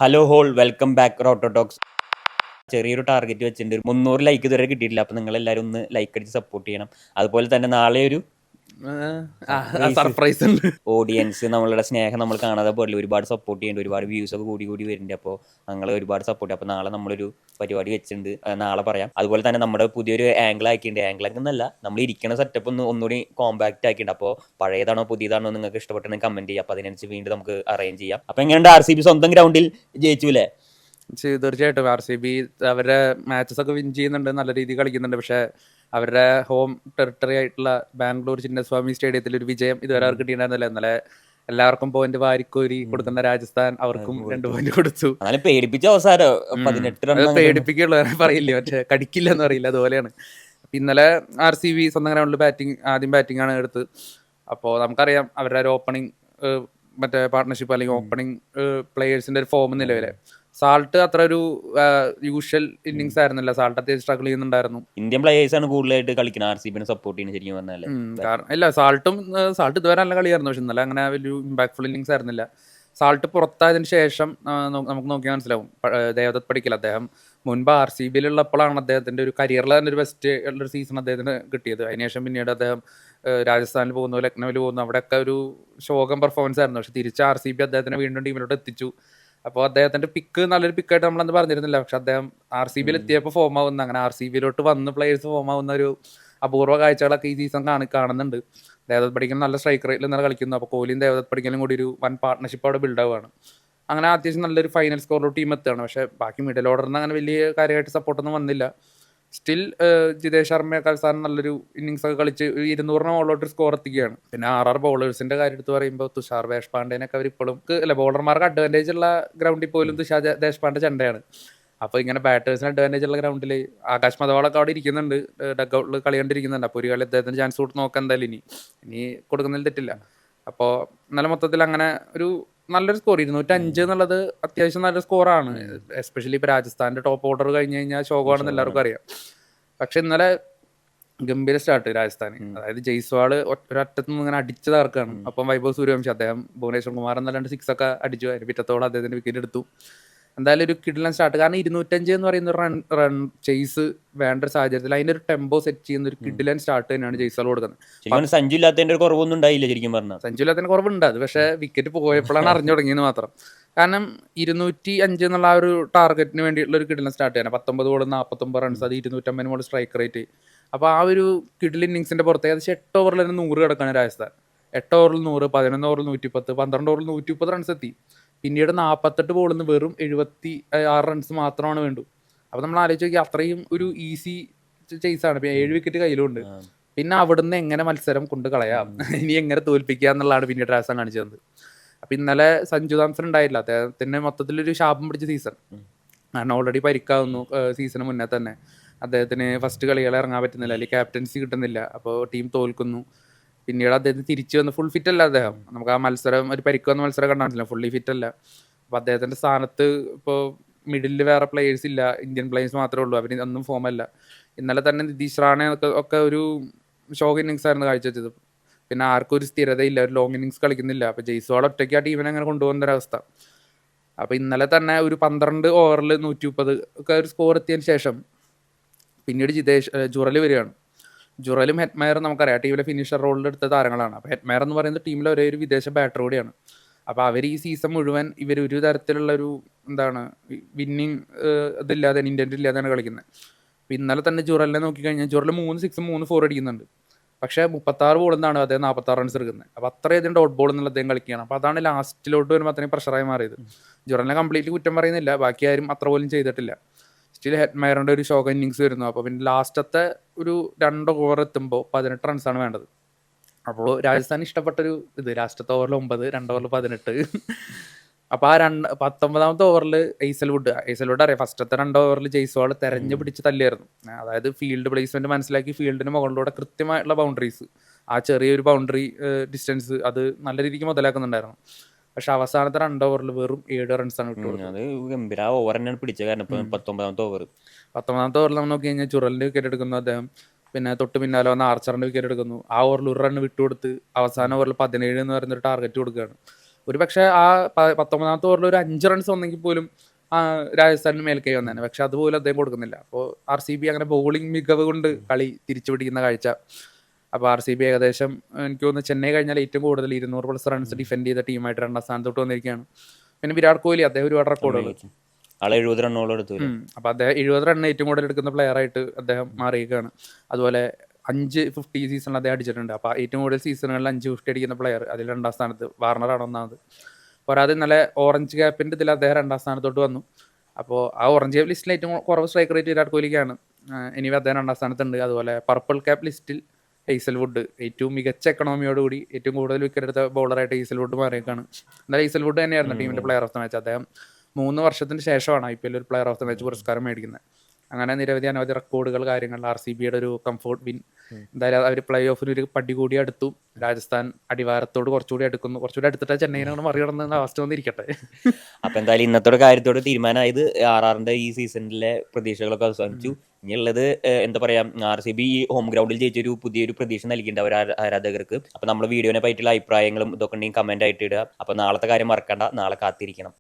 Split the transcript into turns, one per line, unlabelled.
Hello all welcome back റോട്ടോ talks. ചെറിയൊരു target വെച്ചിട്ടുണ്ട്. 300 ലൈക്ക് ഇതുവരെ കിട്ടിയിട്ടില്ല. അപ്പോൾ നിങ്ങളെല്ലാവരും ഒന്ന് ലൈക്ക് അടിച്ച് സപ്പോർട്ട് ചെയ്യണം. അതുപോലെ തന്നെ നാളെ ഒരു
സർപ്രൈസ് ഉണ്ട്.
ഓഡിയൻസ് നമ്മളുടെ സ്നേഹം നമ്മൾ കാണാതെ പോലും ഒരുപാട് സപ്പോർട്ട് ചെയ്യുന്നുണ്ട്. ഒരുപാട് വ്യൂസ് ഒക്കെ കൂടി വരുന്നുണ്ട്. അപ്പോൾ ഞങ്ങൾ ഒരുപാട് സപ്പോർട്ട്. അപ്പോൾ നാളെ നമ്മളൊരു പരിപാടി വെച്ചിട്ടുണ്ട്. നാളെ പറയാം. അതുപോലെ തന്നെ നമ്മുടെ പുതിയൊരു ആംഗിൾ ആക്കിയിട്ടുണ്ട്. ആംഗിൾ എന്നല്ല, നമ്മൾ ഇരിക്കുന്ന സെറ്റപ്പ് ഒന്നുകൂടി കോമ്പാക്ട് ആക്കിയിട്ടുണ്ട്. അപ്പോൾ പഴയതാണോ പുതിയതാണോ നിങ്ങൾക്ക് ഇഷ്ടപ്പെട്ടെന്ന് കമന്റ് ചെയ്യാം. അപ്പോൾ അതിനനുസരിച്ച് വീണ്ടും നമുക്ക് അറേഞ്ച് ചെയ്യാം. അപ്പോൾ എങ്ങനെയുണ്ട്? RCB സ്വന്തം ഗ്രൗണ്ടിൽ ജയിച്ചു അല്ലേ?
തീർച്ചയായിട്ടും RCB അവരുടെ മാച്ചസ് ഒക്കെ വിൻ ചെയ്യുന്നുണ്ട്, നല്ല രീതിയിൽ കളിക്കുന്നുണ്ട്. പക്ഷെ അവരുടെ ഹോം ടെറിട്ടറി ആയിട്ടുള്ള ബാംഗ്ലൂർ ചിന്നസ്വാമി സ്റ്റേഡിയത്തിൽ ഒരു വിജയം ഇതുവരെ അവർക്ക് കിട്ടിയിട്ടുണ്ടായിരുന്നില്ല. ഇന്നലെ എല്ലാവർക്കും പോയിന്റ് വാരിക്കോരി കൊടുക്കുന്ന രാജസ്ഥാൻ അവർക്കും 2 പോയിന്റ് കൊടുത്തു.
പേടിപ്പിച്ച അവസാനം 18 റൺ
പേടിപ്പിക്കുള്ളൂ പറയില്ല, പക്ഷെ കടിക്കില്ല എന്ന് അറിയില്ല, അതുപോലെയാണ്. ഇന്നലെ RCB സ്വന്തം ഗ്രൗണ്ടിൽ ആദ്യം ബാറ്റിംഗ് ആണ് എടുത്ത്. അപ്പോൾ നമുക്കറിയാം അവരുടെ ഒരു ഓപ്പണിംഗ് മറ്റേ പാർട്ട്ണർഷിപ്പ് അല്ലെങ്കിൽ ഓപ്പണിംഗ് പ്ലേയേഴ്സിന്റെ ഒരു ഫോം നിലവിലെ സാൾട്ട് അത്ര ഒരു യൂഷ്വൽ ഇന്നിങ്സ് ആയിരുന്നില്ല. സാൾട്ട് അത്യാവശ്യം സ്ട്രഗിൾ ചെയ്യുന്നുണ്ടായിരുന്നു.
ഇന്ത്യൻ പ്ലേയേഴ്സ് ആണ് കൂടുതലായിട്ട് കളിക്കുന്നത് RCBനെ സപ്പോർട്ട് ചെയ്യുന്നത് ശരിക്കും പറഞ്ഞാല്.
ഇല്ല, സാൾട്ട് ഇതുവരെ നല്ല കളിയായിരുന്നു. പക്ഷെ ഇന്നലെ അങ്ങനെ വലിയ ഇമ്പാക്ട്ഫുൾ ഇന്നിങ്സ് ആയിരുന്നില്ല. സാൾട്ട് പുറത്തായതിനു ശേഷം നമുക്ക് നോക്കിയാൽ മനസ്സിലാവും. ദേവദത്ത് പടിക്കൽ അദ്ദേഹം മുൻപ് RCBയിലുള്ളപ്പോഴാണ് അദ്ദേഹത്തിന്റെ ഒരു കരിയറിൽ തന്നെ ഒരു ബെസ്റ്റ് ഉള്ളൊരു സീസൺ അദ്ദേഹത്തിന് കിട്ടിയത്. അതിനുശേഷം പിന്നീട് അദ്ദേഹം രാജസ്ഥാനിൽ പോകുന്നു, ലക്നൌവിൽ പോകുന്നു, അവിടെയൊക്കെ ഒരു ശോകം പെർഫോമൻസ് ആയിരുന്നു. പക്ഷെ തിരിച്ച് RCB അദ്ദേഹത്തിനെ വീണ്ടും ടീമിലോട്ട് എത്തിച്ചു. അപ്പോൾ അദ്ദേഹത്തിന്റെ പിക്ക് നല്ലൊരു പിക്കായിട്ട് നമ്മളന്ന് പറഞ്ഞിരുന്നില്ല. പക്ഷെ അദ്ദേഹം RCBയിൽ എത്തിയപ്പോൾ ഫോം ആവുന്ന, അങ്ങനെ RCBയിലോട്ട് വന്ന് പ്ലേയേഴ്സ് ഫോം ആവുന്ന ഒരു അപൂർവ കാഴ്ചകളൊക്കെ ഈ സീസൺ കാണുന്നുണ്ട്. ദേവദത്ത് പടിക്കൽ നല്ല സ്ട്രൈക്ക് റേറ്റിൽ ഇന്നലെ കളിക്കുന്നു. അപ്പോൾ കോഹ്ലിയും ദേവദത്ത് പടിക്കലും കൂടി ഒരു വൻ പാർട്ട്ണർഷിപ്പ് അവിടെ ബിൽഡ് ആവുകയാണ്. അങ്ങനെ അത്യാവശ്യം നല്ലൊരു ഫൈനൽ സ്കോറിലോ ടീം എത്തുകയാണ്. പക്ഷെ ബാക്കി മിഡിൽ ഓർഡറിന് അങ്ങനെ വലിയ കാര്യമായിട്ട് സപ്പോർട്ടൊന്നും വന്നില്ല. സ്റ്റിൽ ജിതേഷ് ശർമ്മയൊക്കെ അവസാനം നല്ലൊരു ഇന്നിങ്സ് ഒക്കെ കളിച്ച് 200 മുകളിലോട്ട് സ്കോർ എത്തിക്കുകയാണ്. പിന്നെ 6 ബൗളേഴ്സിന്റെ കാര്യം എടുത്ത് പറയുമ്പോൾ തുഷാർ ദേശ്പാണ്ഡേനൊക്കെ അവർ ഇപ്പോഴും ബൗളർമാർക്ക് അഡ്വാൻറ്റേജ് ഉള്ള ഗ്രൗണ്ടിൽ പോലും തുഷാർ ദേശ്പാണ്ഡെ ചെണ്ടയാണ്. അപ്പോൾ ഇങ്ങനെ ബാറ്റേഴ്സിന് അഡ്വാൻറ്റേജ് ഉള്ള ഗ്രൗണ്ടിൽ ആകാശ് മതവാളൊക്കെ അവിടെ ഇരിക്കുന്നുണ്ട്, ഡഗ്ഔട്ടിൽ കളി കണ്ടിരിക്കുന്നുണ്ട്. അപ്പോൾ ഒരു കളി അദ്ദേഹത്തിന് ചാൻസ് കൊടുത്ത് നോക്കാൻ എന്തായാലും ഇനി കൊടുക്കുന്നതിൽ തെറ്റില്ല. അപ്പോൾ നല്ല മൊത്തത്തിൽ അങ്ങനെ ഒരു നല്ലൊരു സ്കോർ 205 എന്നുള്ളത് അത്യാവശ്യം നല്ലൊരു സ്കോറാണ്. എസ്പെഷ്യലി ഇപ്പോൾ രാജസ്ഥാന്റെ ടോപ്പ് ഓർഡർ കഴിഞ്ഞ് കഴിഞ്ഞാൽ ശോകമാണെന്ന് എല്ലാവർക്കും അറിയാം. പക്ഷെ ഇന്നലെ ഗംഭീര സ്റ്റാർട്ട് രാജസ്ഥാന്. അതായത് ജയ്സ്വാള് ഒരറ്റത്ത് നിന്ന് ഇങ്ങനെ അടിച്ചു തകർക്കാണ്. അപ്പം വൈഭവ് സൂര്യവംശി അദ്ദേഹം ഭുവനേശ്വർ കുമാർ എന്ന 2 6 ഒക്കെ അടിച്ചു. അതിന് പിറ്റത്തോളം അദ്ദേഹത്തിന്റെ വിക്കറ്റ് എടുത്തു. എന്തായാലും ഒരു കിഡിലൻ സ്റ്റാർട്ട്. കാരണം 205 എന്ന് പറയുന്ന റൺ ചേസ് വേണ്ട ഒരു സാഹചര്യത്തിൽ അതിന്റെ ഒരു ടെമ്പോ സെറ്റ് ചെയ്യുന്ന ഒരു കിഡിലൻ സ്റ്റാർട്ട് തന്നെയാണ് ജയ്സ്വാൾ കൊടുക്കുന്നത്.
സഞ്ജു ഇല്ലാത്തതിന്റെ കുറവൊന്നും ഉണ്ടായില്ല ശരിക്കും പറഞ്ഞാൽ.
സഞ്ജു ഇല്ലാത്തതിന് കുറവുണ്ട്, അത് പക്ഷേ വിക്കറ്റ് പോയപ്പോഴാണ് അറിഞ്ഞു തുടങ്ങിയെന്ന് മാത്രം. കാരണം 205 എന്നുള്ള ആ ഒരു ടാർഗറ്റിന് വേണ്ടിയിട്ടുള്ള ഒരു കിഡിലൻ സ്റ്റാർട്ട് ചെയ്യാൻ 19 ബോൾ 49 റൺസ്, അത് 250 ബോൾ സ്ട്രൈക്ക് റേറ്റ്. അപ്പോൾ ആ ഒരു കിഡിൽ ഇന്നിങ്സിന്റെ പുറത്ത് ഏകദേശം 8 ഓവറിൽ തന്നെ 100 കിടക്കാണ് രാജസ്ഥാൻ. 8 ഓവറിൽ 100, 11 ഓവറിൽ 110, 12 ഓവറിൽ 130 റൺസ് എത്തി. പിന്നീട് 48 ബോളിൽ നിന്ന് വെറും 76 റൺസ് മാത്രമാണ് വേണ്ടു. അപ്പോൾ നമ്മൾ ആലോചിച്ച് നോക്കി, അത്രയും ഒരു ഈസി ചേസാണ്. 7 വിക്കറ്റ് കയ്യിലുണ്ട്. പിന്നെ അവിടുന്ന് എങ്ങനെ മത്സരം കൊണ്ട് കളയാം, ഇനി എങ്ങനെ തോൽപ്പിക്കുക എന്നുള്ളതാണ് പിന്നീട് രാജസ്ഥാൻ കാണിച്ചത്. അപ്പം ഇന്നലെ സഞ്ജു സാംസൺ ഉണ്ടായില്ല. അദ്ദേഹത്തിന് മൊത്തത്തിലൊരു ശാപം പിടിച്ച സീസൺ. കാരണം ഓൾറെഡി പരിക്കാവുന്നു സീസണ് മുന്നേ തന്നെ. അദ്ദേഹത്തിന് ഫസ്റ്റ് കളികൾ ഇറങ്ങാൻ പറ്റുന്നില്ല, അല്ലെങ്കിൽ ക്യാപ്റ്റൻസി കിട്ടുന്നില്ല. അപ്പോൾ ടീം തോൽക്കുന്നു. പിന്നീട് അദ്ദേഹത്തിന് തിരിച്ചു വന്ന് ഫുൾ ഫിറ്റ് അല്ല അദ്ദേഹം. നമുക്ക് ആ മത്സരം ഒരു പരിക്ക് വന്ന മത്സരം കണ്ടാൽ ഫുള്ളി ഫിറ്റ് അല്ല. അപ്പോൾ അദ്ദേഹത്തിൻ്റെ സ്ഥാനത്ത് ഇപ്പോൾ മിഡിലിൽ വേറെ പ്ലേയേഴ്സ് ഇല്ല, ഇന്ത്യൻ പ്ലേയേഴ്സ് മാത്രമേ ഉള്ളൂ. അവർ ഒന്നും ഫോമല്ല. ഇന്നലെ തന്നെ നിതീഷ് റാണെ ഒക്കെ ഒരു ഷോക്ക് ഇന്നിങ്സ് ആയിരുന്നു കാഴ്ചവെച്ചത്. പിന്നെ ആർക്കും ഒരു സ്ഥിരതയില്ല, ഒരു ലോങ് ഇന്നിങ്സ് കളിക്കുന്നില്ല. അപ്പോൾ ജയ്സ്വാൾ ഒറ്റയ്ക്ക് ആ ടീമിനെ അങ്ങനെ കൊണ്ടുപോകുന്ന ഒരവസ്ഥ. അപ്പോൾ ഇന്നലെ തന്നെ ഒരു 12 ഓവറിൽ 130 ഒക്കെ ഒരു സ്കോർ എത്തിയതിന് ശേഷം പിന്നീട് ജുറൽ വരികയാണ്. ജുറലും ഹെറ്റ്മയറും നമുക്കറിയാം ടീമിലെ ഫിനിഷർ റോളിലെടുത്ത താരങ്ങളാണ്. അപ്പോൾ ഹെറ്റ്മയർ എന്ന് പറയുന്നത് ടീമിലെ ഒരേ ഒരു വിദേശ ബാറ്റർ കൂടിയാണ്. അപ്പോൾ അവർ ഈ സീസൺ മുഴുവൻ ഇവർ ഒരു തരത്തിലുള്ള ഒരു വിന്നിങ് ഇതില്ലാതെ ഇൻറ്റൻറ്റ് ഇല്ലാതെയാണ് കളിക്കുന്നത്. അപ്പോൾ ഇന്നലെ തന്നെ ജുറലിനെ നോക്കിക്കഴിഞ്ഞാൽ ജുറൽ 3 6 3 4 അടിക്കുന്നുണ്ട്. പക്ഷേ 36 ബോളിൽ നിന്നാണ് അദ്ദേഹം 46 റൺസ് എടുക്കുന്നത്. അപ്പോൾ അത്രയധികം ഡോട്ട് ബോൾ എന്നുള്ള അദ്ദേഹം കളിക്കുകയാണ്. അപ്പോൾ അതാണ് ലാസ്റ്റിലോട്ട് വരുമ്പോൾ അത്രയും പ്രഷറായി മാറിയത്. ജുറലിനെ കംപ്ലീറ്റ്ലി കുറ്റം പറയുന്നില്ല, ബാക്കി ആരും അത്ര പോലും ചെയ്തിട്ടില്ല. സ്റ്റിൽ ഹെറ്റ്മയറിൻ്റെ ഒരു ഷോക്ക് ഇന്നിങ്സ് വരുന്നു. അപ്പോൾ പിന്നെ ലാസ്റ്റത്തെ ഒരു 2 ഓവർ എത്തുമ്പോൾ 18 റൺസാണ് വേണ്ടത്. അപ്പോൾ രാജസ്ഥാൻ ഇഷ്ടപ്പെട്ടൊരു ലാസ്റ്റത്തെ ഓവറിൽ 9, 2 ഓവറിൽ 18. അപ്പോൾ ആ 19ാമത്തെ ഓവറിൽ ഐസൽവുഡ് അറിയാം, ഫസ്റ്റത്തെ 2 ഓവറിൽ ജയ്സ്വാൾ തെരഞ്ഞു പിടിച്ച് തല്ലിയായിരുന്നു. അതായത് ഫീൽഡ് പ്ലേസ്മെന്റ് മനസ്സിലാക്കി ഫീൽഡിന് മുകളിലൂടെ കൃത്യമായിട്ടുള്ള ബൗണ്ടറീസ്, ആ ചെറിയൊരു ബൗണ്ടറി ഡിസ്റ്റൻസ് അത് നല്ല രീതിക്ക് മുതലാക്കുന്നുണ്ടായിരുന്നു. പക്ഷെ അവസാനത്തെ 2 ഓവറിൽ വെറും 7 റൺസാണ്
അത് ഗംഭീര ഓവർ തന്നെയാണ് പിടിച്ചത്. കാരണം 19ാമത്തെ
ഓവറിൽ നമ്മൾ നോക്കി കഴിഞ്ഞാൽ ജുറലിന്റെ വിക്കറ്റ് എടുക്കുന്നു അദ്ദേഹം. പിന്നെ തൊട്ട് പിന്നാലെ വന്ന ആർച്ചറിന്റെ വിക്കറ്റ് എടുക്കുന്നു. ആ ഓവറിൽ 1 റൺ വിട്ടുകൊടുത്ത് അവസാന ഓവറിൽ 17 എന്ന് പറയുന്നൊരു ടാർഗറ്റ് കൊടുക്കുകയാണ്. ഒരു പക്ഷേ ആ 19ാമത്തെ ഓവറിൽ ഒരു 5 റൺസ് വന്നെങ്കിൽ പോലും രാജസ്ഥാനിന് മേൽക്കൈ വന്നേനെ. പക്ഷെ അതുപോലും അദ്ദേഹം കൊടുക്കുന്നില്ല. അപ്പോൾ RCB അങ്ങനെ ബൗളിംഗ് മികവ് കൊണ്ട് കളി തിരിച്ചു പിടിക്കുന്ന കാഴ്ച. അപ്പോൾ RCB ഏകദേശം എനിക്ക് തോന്നുന്നു ചെന്നൈ കഴിഞ്ഞാൽ ഏറ്റവും കൂടുതൽ 200+ റൺസ് ഡിഫെൻഡ് ചെയ്ത ടീമായിട്ട് 2ാം സ്ഥാനത്തോട്ട് വന്നിരിക്കുകയാണ്. പിന്നെ വിരാട് കോഹ്ലി, അദ്ദേഹം ഒരുപാട് റെക്കോർഡുകൾ.
ആളെ 70 റണ്ണോളം എടുത്തു.
അപ്പോൾ അദ്ദേഹം 70 റൺ ഏറ്റവും കൂടുതൽ എടുക്കുന്ന പ്ലെയർ ആയിട്ട് അദ്ദേഹം മാറിയിരിക്കുകയാണ്. അതുപോലെ 5 50 സീസണിൽ അദ്ദേഹം അടിച്ചിട്ടുണ്ട്. അപ്പോൾ ഏറ്റവും കൂടുതൽ സീസണുകളിൽ 5 50 അടിക്കുന്ന പ്ലെയർ അതിൽ 2ാം സ്ഥാനത്ത്. വാർണറാണ് ഒന്നാമത്. പോരാതെ ഇന്നലെ ഓറഞ്ച് ക്യാപ്പിൻ്റെ ഇതിൽ അദ്ദേഹം 2ാം സ്ഥാനത്തോട്ട് വന്നു. അപ്പോൾ ആ ഓറഞ്ച് ക്യാപ്പ് ലിസ്റ്റിൽ ഏറ്റവും കുറവ് സ്ട്രൈക്ക് റേറ്റ് വിരാട് കോഹ്ലിക്കാണ്. ഇനി അദ്ദേഹം 2ാം സ്ഥാനത്തുണ്ട്. അതുപോലെ പർപ്പിൾ ക്യാപ്പ് ലിസ്റ്റിൽ ഹെയ്സൽവുഡ് ഏറ്റവും മികച്ച എക്കണോമിയോടുകൂടി ഏറ്റവും കൂടുതൽ വിക്കറ്റ് എടുത്ത ബൗളറായിട്ട് ഹെയ്സൽവുഡ് മാറിയേക്കാണ്. എന്നാൽ ഹെയ്സൽവുഡ് തന്നെയായിരുന്നു ടീമിൻ്റെ പ്ലെയർ ഓഫ് ദ മാച്ച്. അദ്ദേഹം 3 വർഷത്തിന് ശേഷമാണ് IPL ഒരു പ്ലെയർ ഓഫ് ദ മാച്ച് പുരസ്കാരം മേടിക്കുന്നത്. അങ്ങനെ നിരവധി അനവധി റെക്കോർഡുകൾ, കാര്യങ്ങൾ. RCBയുടെ ഒരു കംഫോർട്ട് വിൻ. എന്തായാലും അവർ പ്ലേ ഓഫിന് ഒരു പടി കൂടി അടുത്തു. രാജസ്ഥാൻ അടിവാരത്തോട് കുറച്ചുകൂടി അടുക്കുന്നു. കുറച്ചുകൂടി അടുത്തിട്ട് ചെന്നൈയിനോട് മറികടന്ന അവസ്ഥ വന്നിരിക്കട്ടെ.
അപ്പൊ എന്തായാലും ഇന്നത്തോടെ കാര്യത്തോട് തീരുമാനമായത് RRന്റെ ഈ സീസണിലെ പ്രതീക്ഷകളൊക്കെ അവസാനിച്ചു. ഇനിയുള്ളത് എന്താ പറയാ, RCB ഈ ഹോം ഗ്രൗണ്ടിൽ ജയിച്ചൊരു പുതിയൊരു പ്രതീക്ഷ നൽകിയിട്ടുണ്ട് അവർ ആരാധകർക്ക്. അപ്പൊ നമ്മുടെ വീഡിയോനെ പറ്റിയുള്ള അഭിപ്രായങ്ങളും ഇതൊക്കെ ഉണ്ടെങ്കിൽ കമന്റ് ആയിട്ട് ഇടുക. അപ്പൊ നാളത്തെ കാര്യം മറക്കണ്ട, നാളെ കാത്തിരിക്കണം.